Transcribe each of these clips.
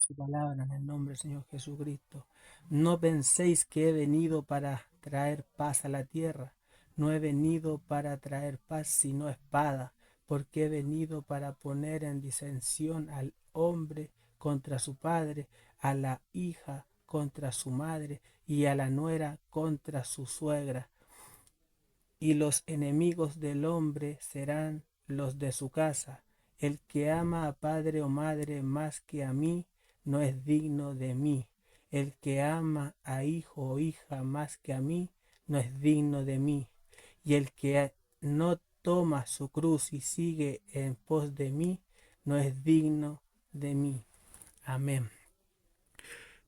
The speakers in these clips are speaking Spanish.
su palabra en el nombre del Señor Jesucristo. No penséis que he venido para traer paz a la tierra. No he venido para traer paz sino espada, porque he venido para poner en disensión al hombre contra su padre, a la hija contra su madre y a la nuera contra su suegra. Y los enemigos del hombre serán los de su casa. El que ama a padre o madre más que a mí, no es digno de mí. El que ama a hijo o hija más que a mí, no es digno de mí. Y el que no toma su cruz y sigue en pos de mí, no es digno de mí. Amén.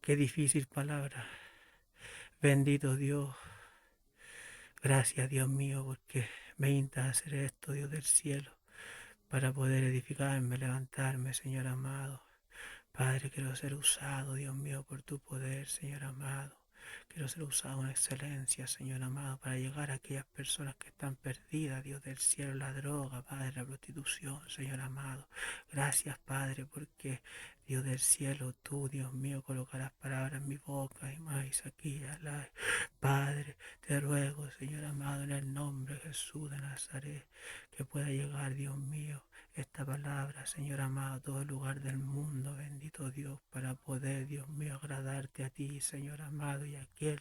Qué difícil palabra. Bendito Dios. Gracias, Dios mío, porque me insta a hacer esto, Dios del cielo, para poder edificarme, levantarme, Señor amado. Padre, quiero ser usado, Dios mío, por tu poder, Señor amado. Quiero ser usado en excelencia, Señor amado, para llegar a aquellas personas que están perdidas, Dios del cielo, la droga, Padre, la prostitución, Señor amado. Gracias, Padre, porque Dios del cielo, tú, Dios mío, colocarás palabras en mi boca y más aquí, alá. Padre, te ruego, Señor amado, en el nombre de Jesús de Nazaret, que pueda llegar, Dios mío, esta palabra, Señor amado, a todo lugar del mundo, bendito Dios, para poder, Dios mío, agradarte a ti, Señor amado, y a aquel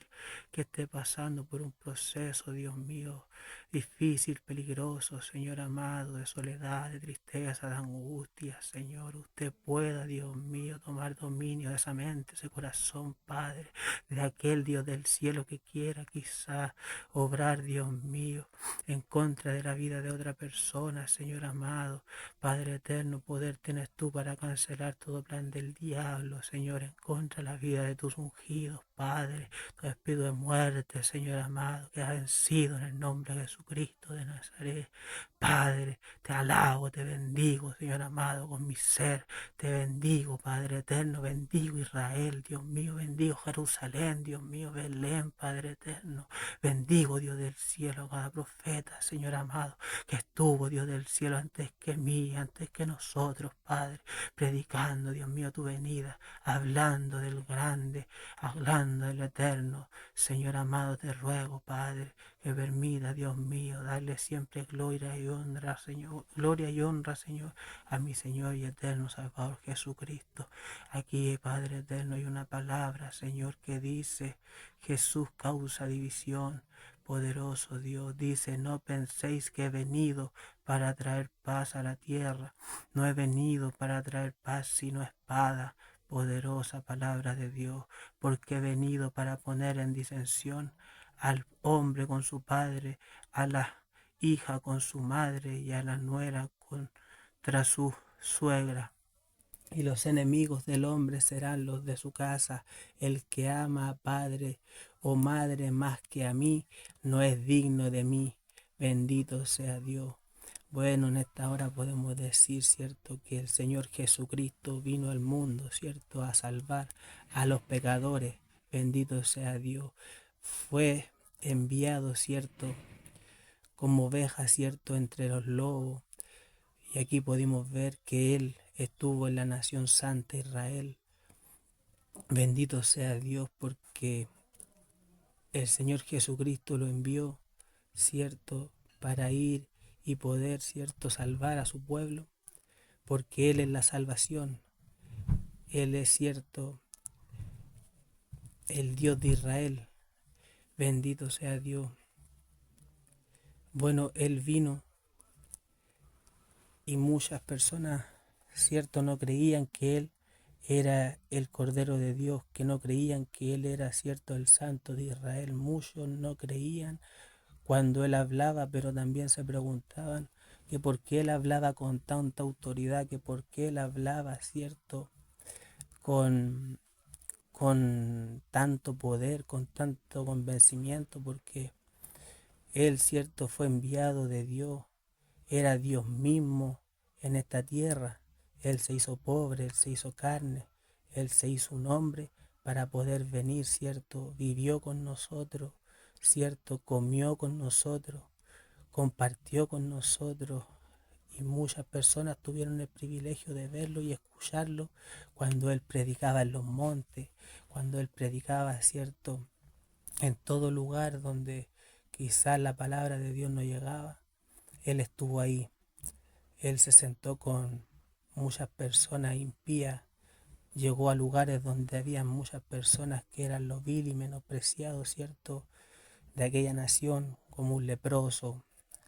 que esté pasando por un proceso, Dios mío, difícil, peligroso, Señor amado, de soledad, de tristeza, de angustia, Señor, usted pueda, Dios mío, tomar dominio de esa mente, ese corazón, Padre, de aquel Dios del cielo que quiera quizá obrar, Dios mío, en contra de la vida de otra persona, Señor amado. Padre eterno, poder tienes tú para cancelar todo plan del diablo, Señor, en contra de la vida de tus ungidos, Padre. Todo espíritu de muerte, Señor amado, que ha vencido en el nombre de Jesucristo de Nazaret. Padre, te alabo, te bendigo, Señor amado, con mi ser. Te bendigo, Padre eterno, bendigo Israel, Dios mío, bendigo Jerusalén, Dios mío, Belén, Padre eterno. Bendigo, Dios del cielo, a cada profeta, Señor amado, que estuvo, Dios del cielo, antes que mí, antes que nosotros, Padre, predicando, Dios mío, tu venida, hablando del grande, hablando del eterno. Señor amado, te ruego, Padre, que permita, Dios mío, darle siempre gloria y honra, Señor, gloria y honra, Señor, a mi Señor y eterno Salvador Jesucristo. Aquí, Padre eterno, hay una palabra, Señor, que dice: Jesús causa división. Poderoso Dios, dice: no penséis que he venido para traer paz a la tierra. No he venido para traer paz sino espada. Poderosa palabra de Dios, porque he venido para poner en disensión al hombre con su padre, a la hija con su madre y a la nuera contra su suegra. Y los enemigos del hombre serán los de su casa. El que ama a padre o madre más que a mí, no es digno de mí. Bendito sea Dios. Bueno, en esta hora podemos decir, cierto, que el Señor Jesucristo vino al mundo, cierto, a salvar a los pecadores. Bendito sea Dios. Fue enviado, cierto, como oveja, cierto, entre los lobos. Y aquí pudimos ver que Él estuvo en la nación santa Israel. Bendito sea Dios, porque el Señor Jesucristo lo envió, cierto, para ir y poder, cierto, salvar a su pueblo, porque Él es la salvación. Él es, cierto, el Dios de Israel. Bendito sea Dios. Bueno, Él vino y muchas personas, cierto, no creían que Él era el Cordero de Dios, que no creían que Él era, cierto, el Santo de Israel. Muchos no creían cuando Él hablaba, pero también se preguntaban que por qué Él hablaba con tanta autoridad, que por qué Él hablaba, cierto, con, con tanto poder, con tanto convencimiento, porque Él, cierto, fue enviado de Dios, era Dios mismo en esta tierra. Él se hizo pobre, Él se hizo carne, Él se hizo un hombre para poder venir, cierto, vivió con nosotros, cierto, comió con nosotros, compartió con nosotros y muchas personas tuvieron el privilegio de verlo y escucharlo cuando él predicaba en los montes, cuando él predicaba, ¿cierto?, en todo lugar donde quizás la palabra de Dios no llegaba. Él estuvo ahí. Él se sentó con muchas personas impías, llegó a lugares donde había muchas personas que eran lo vil y menospreciado, ¿cierto?, de aquella nación, como un leproso,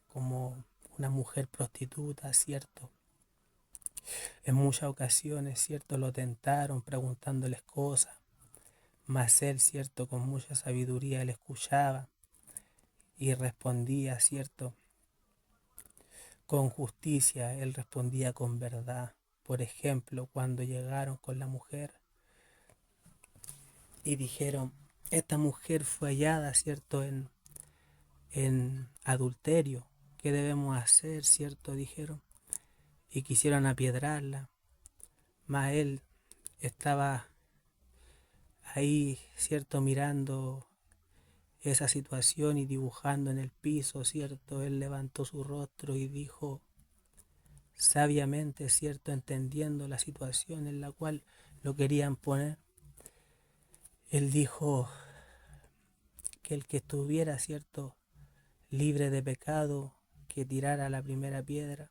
como una mujer prostituta, ¿cierto? En muchas ocasiones, ¿cierto?, lo tentaron preguntándoles cosas, mas él, ¿cierto?, con mucha sabiduría, él escuchaba y respondía, ¿cierto?, con justicia, él respondía con verdad. Por ejemplo, cuando llegaron con la mujer y dijeron, esta mujer fue hallada, ¿cierto?, en adulterio, ¿qué debemos hacer?, ¿cierto?, dijeron, y quisieron apiedrarla, mas él estaba ahí, ¿cierto?, mirando esa situación y dibujando en el piso, ¿cierto? Él levantó su rostro y dijo sabiamente, ¿cierto?, entendiendo la situación en la cual lo querían poner. Él dijo que el que estuviera, ¿cierto?, libre de pecado, que tirara la primera piedra.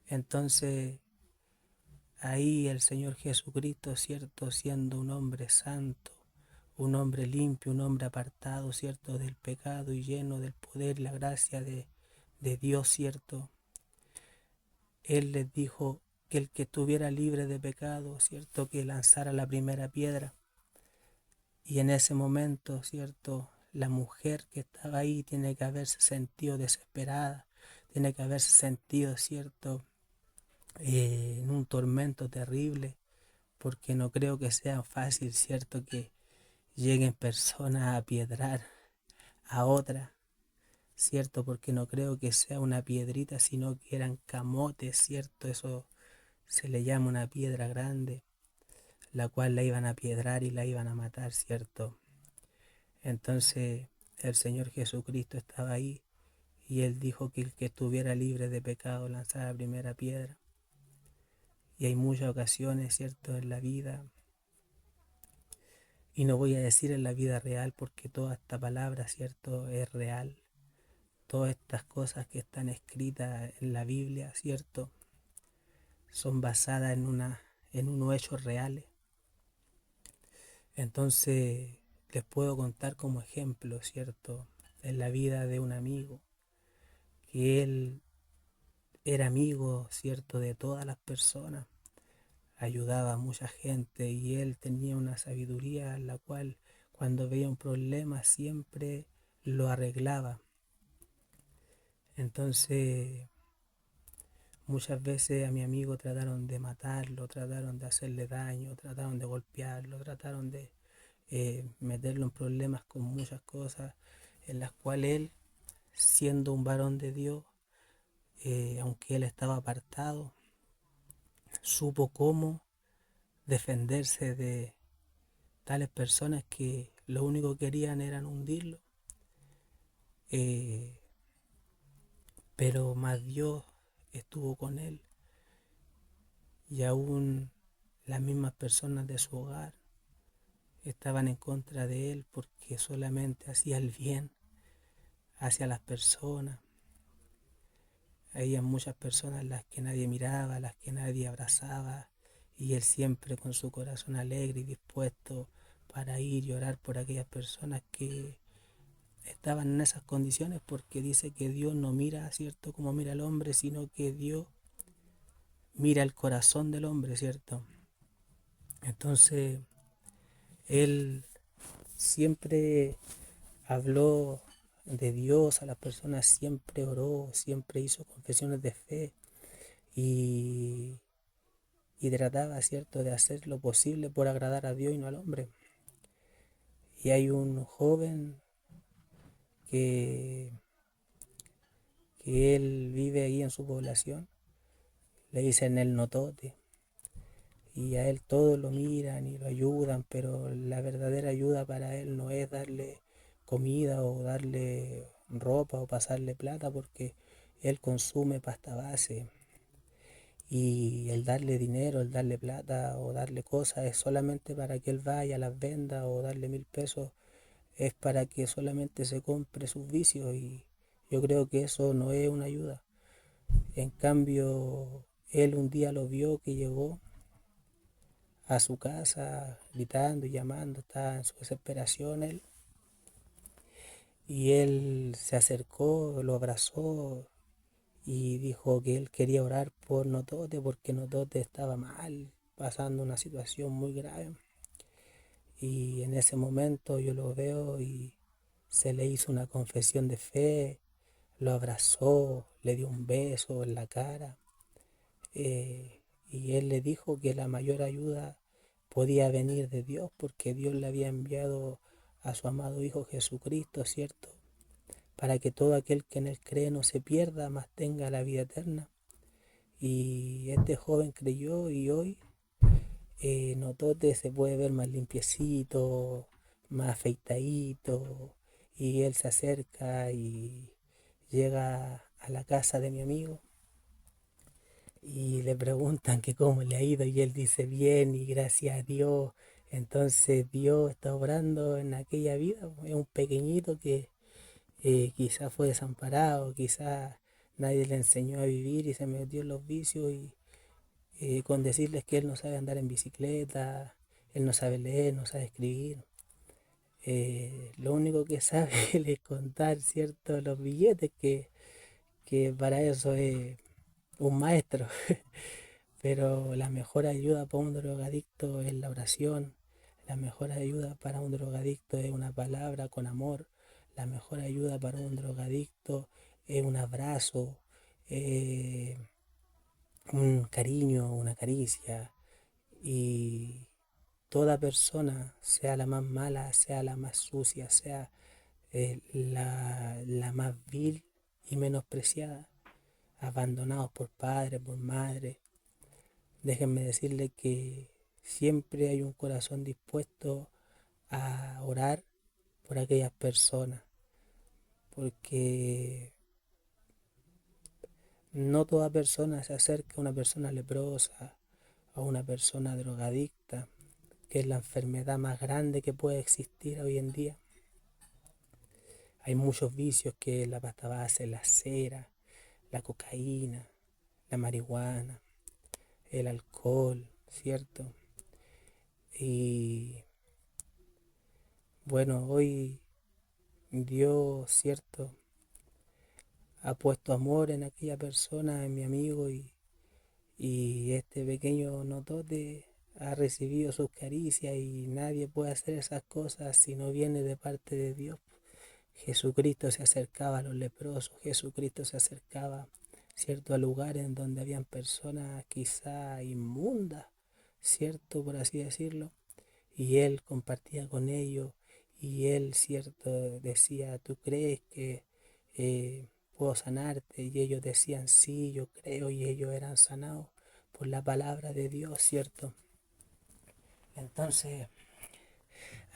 Entonces, ahí el Señor Jesucristo, ¿cierto?, siendo un hombre santo, un hombre limpio, un hombre apartado, ¿cierto?, del pecado y lleno del poder y la gracia de Dios, ¿cierto? Él les dijo que el que estuviera libre de pecado, ¿cierto?, que lanzara la primera piedra. Y en ese momento, ¿cierto?, la mujer que estaba ahí tiene que haberse sentido desesperada, tiene que haberse sentido, ¿cierto?, en un tormento terrible, porque no creo que sea fácil, ¿cierto?, que lleguen personas a apiedrar a otra, ¿cierto?, porque no creo que sea una piedrita, sino que eran camotes, ¿cierto? Eso se le llama una piedra grande, la cual la iban a apiedrar y la iban a matar, ¿cierto? Entonces el Señor Jesucristo estaba ahí y Él dijo que el que estuviera libre de pecado lanzara la primera piedra. Y hay muchas ocasiones, ¿cierto?, en la vida, y no voy a decir en la vida real porque toda esta palabra, ¿cierto?, es real. Todas estas cosas que están escritas en la Biblia, ¿cierto?, son basadas en unos hechos reales. Entonces les puedo contar como ejemplo, ¿cierto?, en la vida de un amigo, que él era amigo, ¿cierto?, de todas las personas, ayudaba a mucha gente y él tenía una sabiduría en la cual cuando veía un problema siempre lo arreglaba. Entonces muchas veces a mi amigo trataron de matarlo, trataron de hacerle daño, trataron de golpearlo, trataron de meterlo en problemas con muchas cosas en las cuales él, siendo un varón de Dios, aunque él estaba apartado, supo cómo defenderse de tales personas que lo único que querían era hundirlo, eh, pero más Dios estuvo con él y aún las mismas personas de su hogar estaban en contra de él porque solamente hacía el bien hacia las personas. Había muchas personas las que nadie miraba, las que nadie abrazaba, y él siempre con su corazón alegre y dispuesto para ir y orar por aquellas personas que estaban en esas condiciones, porque dice que Dios no mira, ¿cierto?, como mira el hombre, sino que Dios mira el corazón del hombre, ¿cierto? Entonces él siempre habló de Dios a las personas, siempre oró, siempre hizo confesiones de fe y, y trataba, ¿cierto?, de hacer lo posible por agradar a Dios y no al hombre. Y hay un joven que, que él vive ahí en su población, le dicen el notote, y a él todos lo miran y lo ayudan, pero la verdadera ayuda para él no es darle comida o darle ropa o pasarle plata, porque él consume pasta base y el darle dinero, el darle plata o darle cosas es solamente para que él vaya, las venda o darle 1.000 pesos es para que solamente se compre sus vicios y yo creo que eso no es una ayuda. En cambio, él un día lo vio que llegó a su casa gritando y llamando, estaba en su desesperación él, y él se acercó, lo abrazó y dijo que él quería orar por Notote porque Notote estaba mal, pasando una situación muy grave. Y en ese momento yo lo veo y se le hizo una confesión de fe, lo abrazó, le dio un beso en la cara, y él le dijo que la mayor ayuda podía venir de Dios porque Dios le había enviado a su amado Hijo Jesucristo, ¿cierto? Para que todo aquel que en él cree no se pierda, mas tenga la vida eterna. Y este joven creyó y hoy Notote se puede ver más limpiecito, más afeitadito, y él se acerca y llega a la casa de mi amigo y le preguntan que cómo le ha ido y él dice bien y gracias a Dios. Entonces Dios está obrando en aquella vida. Es un pequeñito que quizás fue desamparado, quizás nadie le enseñó a vivir y se metió en los vicios y con decirles que él no sabe andar en bicicleta, él no sabe leer, no sabe escribir. Lo único que sabe él es contar, ¿cierto? Los billetes, que para eso es un maestro. Pero la mejor ayuda para un drogadicto es la oración. La mejor ayuda para un drogadicto es una palabra con amor. La mejor ayuda para un drogadicto es un abrazo, eh, un cariño, una caricia. Y toda persona, sea la más mala, sea la más sucia, sea la más vil y menospreciada, abandonados por padre, por madre, déjenme decirle que siempre hay un corazón dispuesto a orar por aquellas personas, porque no toda persona se acerca a una persona leprosa, a una persona drogadicta, que es la enfermedad más grande que puede existir hoy en día. Hay muchos vicios que la pasta base, la cera, la cocaína, la marihuana, el alcohol, ¿cierto? Y bueno, hoy Dios, ¿cierto? Ha puesto amor en aquella persona, en mi amigo, y este pequeño notote ha recibido sus caricias y nadie puede hacer esas cosas si no viene de parte de Dios. Jesucristo se acercaba a los leprosos, Jesucristo se acercaba, ¿cierto?, a lugares en donde habían personas quizá inmundas, ¿cierto?, por así decirlo, y él compartía con ellos y él, ¿cierto?, decía, ¿tú crees que puedo sanarte? Y ellos decían, sí, yo creo, y ellos eran sanados por la palabra de Dios, ¿cierto? Entonces,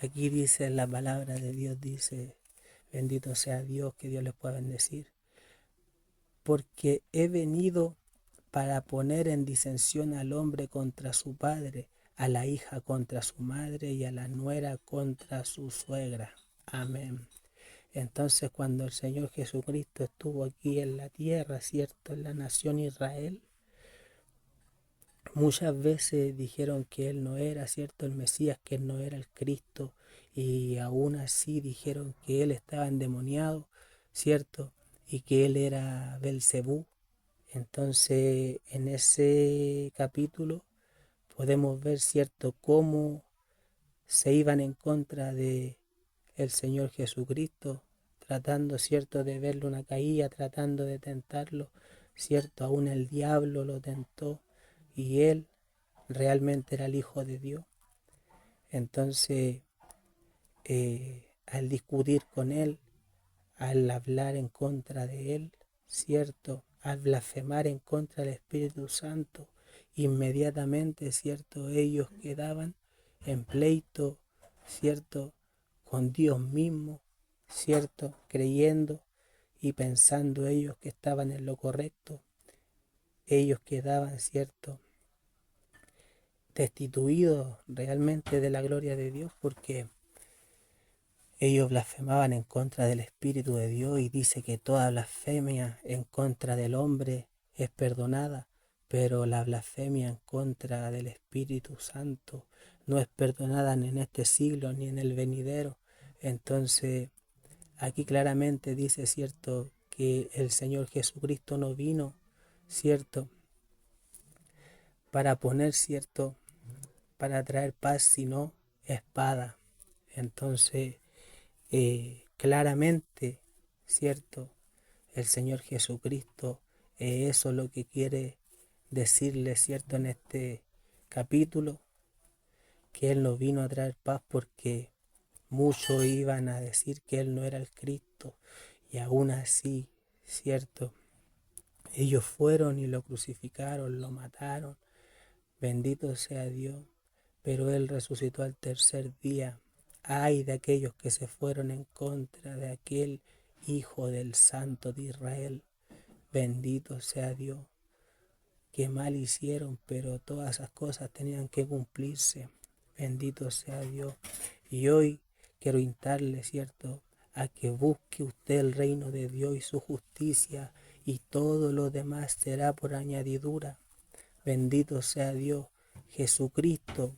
aquí dice la palabra de Dios, dice, bendito sea Dios, que Dios les pueda bendecir, porque he venido para poner en disensión al hombre contra su padre, a la hija contra su madre y a la nuera contra su suegra. Amén. Entonces cuando el Señor Jesucristo estuvo aquí en la tierra, ¿cierto?, en la nación Israel, muchas veces dijeron que Él no era, ¿cierto?, el Mesías, que Él no era el Cristo, y aún así dijeron que Él estaba endemoniado, ¿cierto?, y que Él era Belcebú. Entonces, en ese capítulo podemos ver, ¿cierto?, cómo se iban en contra de el Señor Jesucristo, tratando, ¿cierto?, de verle una caída, tratando de tentarlo, ¿cierto? Aún el diablo lo tentó y él realmente era el Hijo de Dios. Entonces, al discutir con él, al hablar en contra de él, ¿cierto?, al blasfemar en contra del Espíritu Santo, inmediatamente, ¿cierto?, ellos quedaban en pleito, ¿cierto?, con Dios mismo, ¿cierto?, creyendo y pensando ellos que estaban en lo correcto, ellos quedaban, ¿cierto?, destituidos realmente de la gloria de Dios, porque ellos blasfemaban en contra del Espíritu de Dios, y dice que toda blasfemia en contra del hombre es perdonada, pero la blasfemia en contra del Espíritu Santo no es perdonada ni en este siglo ni en el venidero. Entonces, aquí claramente dice, ¿cierto?, que el Señor Jesucristo no vino, ¿cierto?, para poner, ¿cierto?, para traer paz, sino espada. Entonces, claramente, ¿cierto?, el Señor Jesucristo, eso es lo que quiere decirle, ¿cierto?, en este capítulo, que Él no vino a traer paz, porque muchos iban a decir que Él no era el Cristo, y aún así, ¿cierto?, ellos fueron y lo crucificaron, lo mataron, bendito sea Dios, pero Él resucitó al tercer día. Ay de aquellos que se fueron en contra de aquel Hijo del Santo de Israel, bendito sea Dios. Qué mal hicieron, pero todas esas cosas tenían que cumplirse, bendito sea Dios. Y hoy quiero instarle, ¿cierto?, a que busque usted el reino de Dios y su justicia, y todo lo demás será por añadidura. Bendito sea Dios. Jesucristo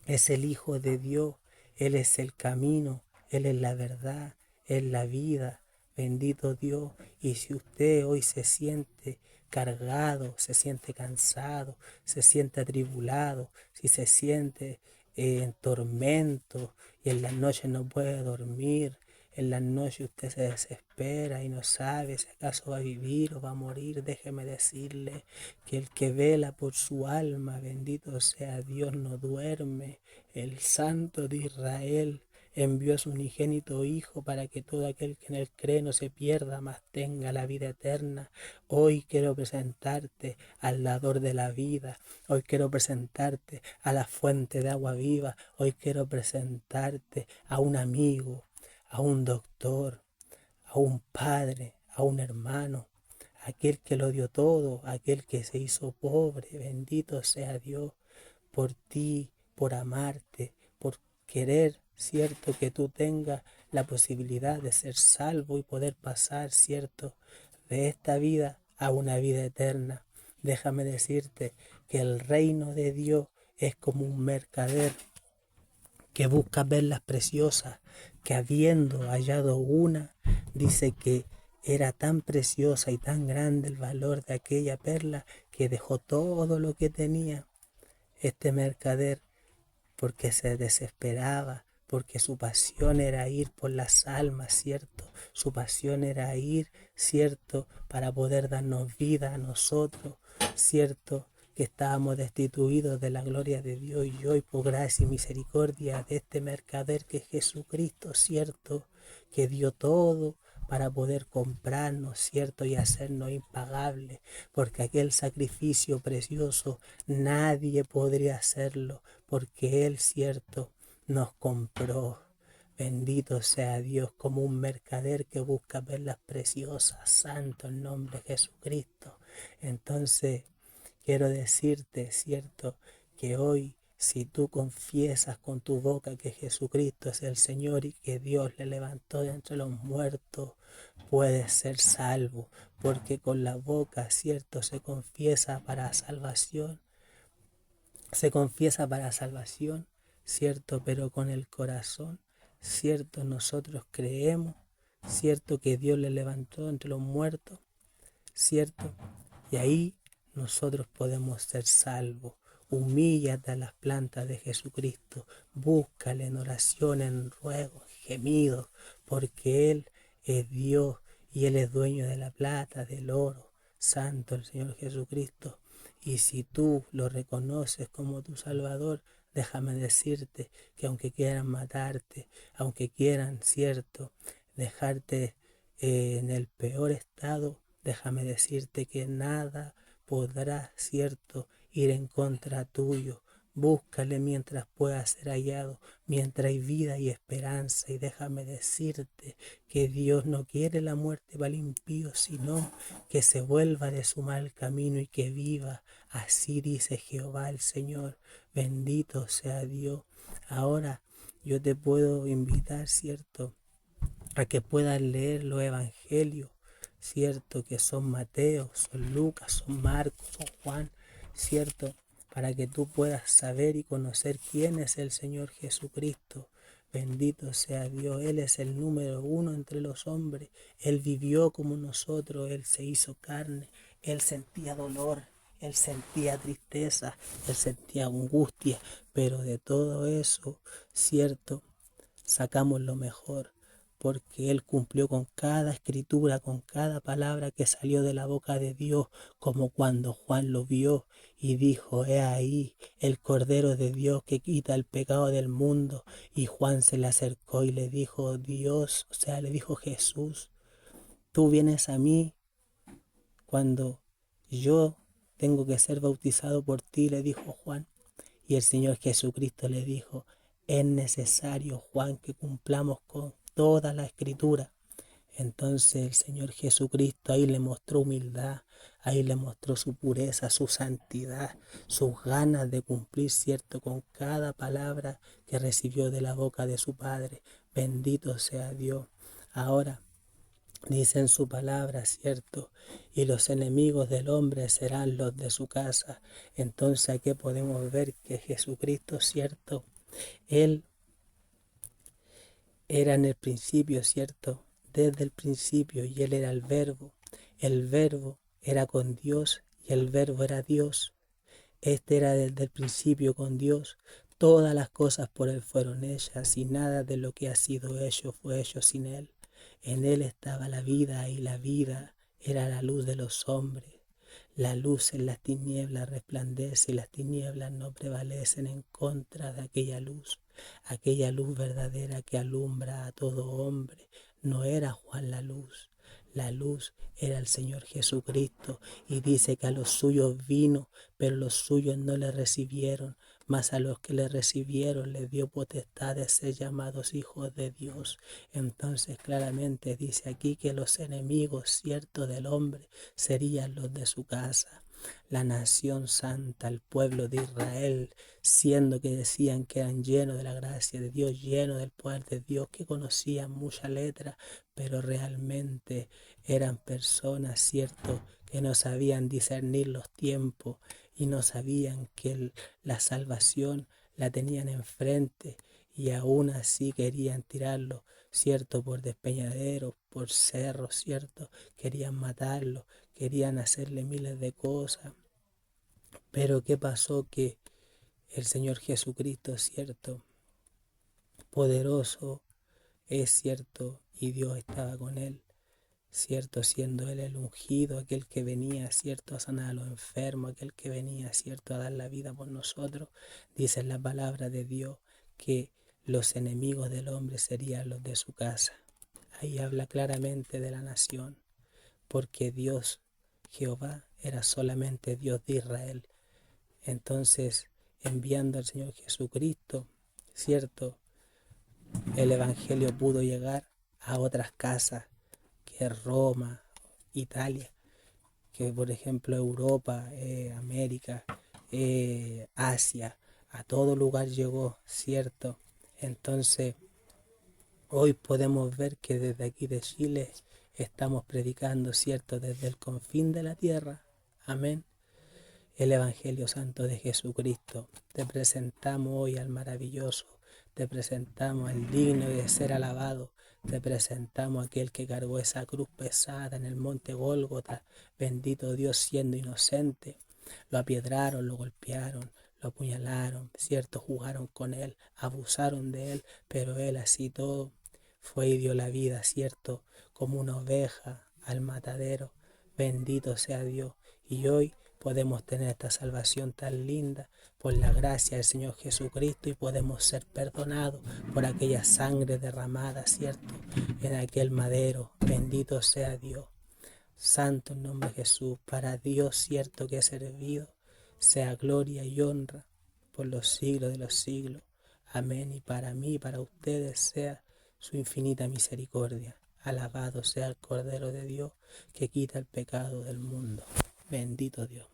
es el Hijo de Dios, Él es el camino, Él es la verdad, Él es la vida, bendito Dios. Y si usted hoy se siente cargado, se siente cansado, se siente atribulado, si se siente en tormento y en las noches no puede dormir, en las noches usted se desespera y no sabe si acaso va a vivir o va a morir, déjeme decirle que el que vela por su alma, bendito sea Dios, no duerme. El Santo de Israel envió a su unigénito Hijo para que todo aquel que en él cree no se pierda, mas tenga la vida eterna. Hoy quiero presentarte al dador de la vida. Hoy quiero presentarte a la fuente de agua viva. Hoy quiero presentarte a un amigo, a un doctor, a un padre, a un hermano, aquel que lo dio todo, aquel que se hizo pobre. Bendito sea Dios por ti, por amarte, por querer, ¿cierto?, que tú tengas la posibilidad de ser salvo y poder pasar, ¿cierto?, de esta vida a una vida eterna. Déjame decirte que el reino de Dios es como un mercader que busca perlas preciosas, que habiendo hallado una, dice que era tan preciosa y tan grande el valor de aquella perla, que dejó todo lo que tenía. Este mercader, porque se desesperaba, porque su pasión era ir por las almas, ¿cierto? Su pasión era ir, ¿cierto?, para poder darnos vida a nosotros, ¿cierto?, que estábamos destituidos de la gloria de Dios, y hoy por gracia y misericordia de este mercader que es Jesucristo, ¿cierto?, que dio todo para poder comprarnos, ¿cierto?, y hacernos impagables, porque aquel sacrificio precioso nadie podría hacerlo, porque Él, ¿cierto?, nos compró. Bendito sea Dios, como un mercader que busca perlas preciosas, santo el nombre de Jesucristo. Entonces, quiero decirte, ¿cierto?, que hoy, si tú confiesas con tu boca que Jesucristo es el Señor y que Dios le levantó de entre los muertos, puedes ser salvo, porque con la boca, ¿cierto?, se confiesa para salvación, ¿cierto?, pero con el corazón, ¿cierto?, nosotros creemos, ¿cierto?, que Dios le levantó entre los muertos, ¿cierto? Y ahí nosotros podemos ser salvos. Humíllate a las plantas de Jesucristo, búscale en oración, en ruego, en gemidos, porque Él es Dios y Él es dueño de la plata, del oro. Santo el Señor Jesucristo. Y si tú lo reconoces como tu Salvador, déjame decirte que aunque quieran matarte, aunque quieran, ¿cierto?, dejarte en el peor estado, déjame decirte que nada podrá, ¿cierto?, ir en contra tuyo, Búscale mientras pueda ser hallado, mientras hay vida y esperanza. Y déjame decirte que Dios no quiere la muerte para el impío, sino que se vuelva de su mal camino y que viva. Así dice Jehová el Señor. Bendito sea Dios. Ahora yo te puedo invitar, ¿cierto?, a que puedas leer los evangelios, ¿cierto?, que son Mateo, son Lucas, son Marcos, son Juan, ¿cierto?, para que tú puedas saber y conocer quién es el Señor Jesucristo. Bendito sea Dios, Él es el número uno entre los hombres. Él vivió como nosotros, Él se hizo carne, Él sentía dolor, Él sentía tristeza, Él sentía angustia, pero de todo eso, ¿cierto?, sacamos lo mejor, porque Él cumplió con cada escritura, con cada palabra que salió de la boca de Dios, como cuando Juan lo vio y dijo: he ahí el Cordero de Dios que quita el pecado del mundo. Y Juan se le acercó y le dijo: Dios, o sea, le dijo Jesús, tú vienes a mí cuando yo tengo que ser bautizado por ti, le dijo Juan. Y el Señor Jesucristo le dijo: es necesario, Juan, que cumplamos con toda la escritura. Entonces el Señor Jesucristo ahí le mostró humildad, ahí le mostró su pureza, su santidad, sus ganas de cumplir, ¿cierto?, con cada palabra que recibió de la boca de su Padre. Bendito sea Dios. Ahora dice en su palabra, ¿cierto?, y los enemigos del hombre serán los de su casa. Entonces aquí podemos ver que Jesucristo, ¿cierto?, Él era en el principio, ¿cierto?, desde el principio, y Él era el Verbo era con Dios y el Verbo era Dios. Este era desde el principio con Dios. Todas las cosas por Él fueron hechas, y nada de lo que ha sido hecho fue hecho sin Él. En Él estaba la vida, y la vida era la luz de los hombres. La luz en las tinieblas resplandece, y las tinieblas no prevalecen en contra de aquella luz verdadera que alumbra a todo hombre. No era Juan la luz era el Señor Jesucristo, y dice que a los suyos vino, pero los suyos no le recibieron, mas a los que le recibieron les dio potestad de ser llamados hijos de Dios. Entonces claramente dice aquí que los enemigos, ¿cierto?, del hombre serían los de su casa. La nación santa, el pueblo de Israel, siendo que decían que eran llenos de la gracia de Dios, llenos del poder de Dios, que conocían mucha letra, pero realmente eran personas, ¿cierto?, que no sabían discernir los tiempos y no sabían que la salvación la tenían enfrente, y aún así querían tirarlo, ¿cierto?, por despeñaderos, por cerros, ¿cierto?, querían matarlo, querían hacerle miles de cosas. Pero ¿qué pasó? Que el Señor Jesucristo, ¿cierto?, poderoso es, ¿cierto?, y Dios estaba con Él, ¿cierto?, siendo Él el ungido, aquel que venía, ¿cierto?, a sanar a los enfermos, aquel que venía, ¿cierto?, a dar la vida por nosotros. Dice en la palabra de Dios que los enemigos del hombre serían los de su casa. Ahí habla claramente de la nación, porque Dios, Jehová, era solamente Dios de Israel. Entonces, enviando al Señor Jesucristo, ¿cierto?, el Evangelio pudo llegar a otras casas, que Roma, Italia, que por ejemplo Europa, América, Asia, a todo lugar llegó, ¿cierto? Entonces, hoy podemos ver que desde aquí de Chile estamos predicando, ¿cierto?, desde el confín de la tierra, amén, el Evangelio Santo de Jesucristo. Te presentamos hoy al maravilloso, te presentamos al digno de ser alabado, te presentamos a aquel que cargó esa cruz pesada en el monte Gólgota. Bendito Dios, siendo inocente, lo apiedraron, lo golpearon, lo apuñalaron, ¿cierto?, jugaron con él, abusaron de él, pero él así todo fue y dio la vida, ¿cierto?, como una oveja al matadero. Bendito sea Dios. Y hoy podemos tener esta salvación tan linda por la gracia del Señor Jesucristo, y podemos ser perdonados por aquella sangre derramada, ¿cierto?, en aquel madero. Bendito sea Dios. Santo el nombre de Jesús. Para Dios, cierto, que es servido, sea gloria y honra por los siglos de los siglos. Amén. Y para mí y para ustedes sea su infinita misericordia. Alabado sea el Cordero de Dios que quita el pecado del mundo. Bendito Dios.